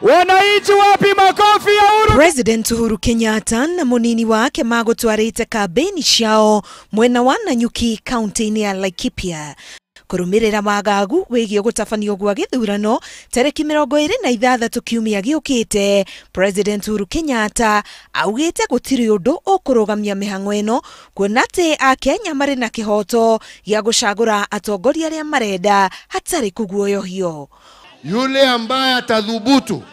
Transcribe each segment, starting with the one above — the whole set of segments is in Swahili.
Wananchi wapi makofi ya Uhuru? President Uhuru Kenyatta na munini wake magutwarite kampeni ciao mwena wa Nanyuki county ya Laikipia kurumirira wagagu wigio gutafanio gwa githurano tariki 26 kiumia giukite. President Uhuru Kenyatta augite gutiri undu ukurugamia mihango eno kuona ati Akenya mari na kihoto gia gucagura atongoria aria marenda hatari kuguoyohio. Yule ambaye atadhubutu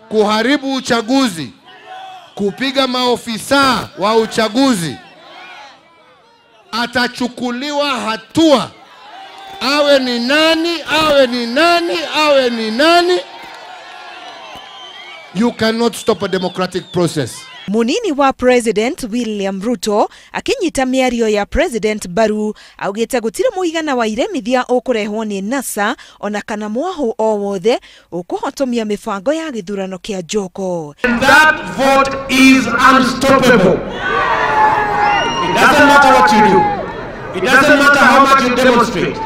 kuharibu uchaguzi, kupiga maofisa wa uchaguzi, atachukuliwa hatua. Awe ni nani, awe ni nani, awe ni nani. You cannot stop a democratic process. Munini wa President William Ruto akinyita miario ya President Baru augite gutire muigana wa iremithia ukurehwo ni NASA ona kana mwaho o wothe ukuhotomia mibango ya githurano kia Joko. That vote is unstoppable. It doesn't matter what you do. It doesn't matter how much you demonstrate.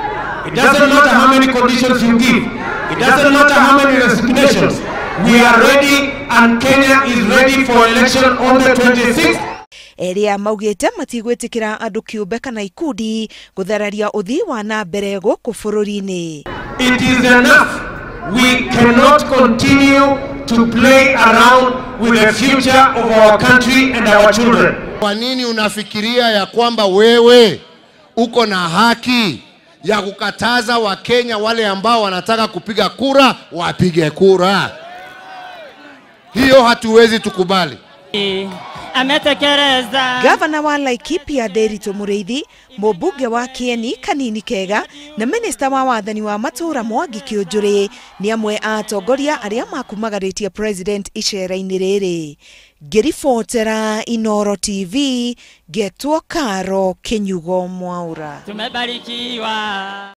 It doesn't matter how many conditions you give. It doesn't matter how many resignations. We are ready and Kenya is ready for election on the 26th. Eria maugite matigwetikira andu kiumbe kana ikundi guthararia uthii wa na mbere guku bururi-ini. It is enough. We cannot continue to play around with the future of our country and our children. Kwa nini unafikiria ya kwamba wewe uko na haki ya kukataza Wakenya wale ambao wanataka kupiga kura wapige kura? Hiyo hatuwezi tukubali. Gavana wa Laikipia Derito Mureithi, mubunge wa Kieni Kanini Kega na minister wa wathani wa matura Mwangi Kiunjuri ni amwe a atongoria aria makumagaritie president icera-ini riri. Ngiribotera Inooro TV, Getwo Karo Kinyugo Mwaura. Tumebarikiwa.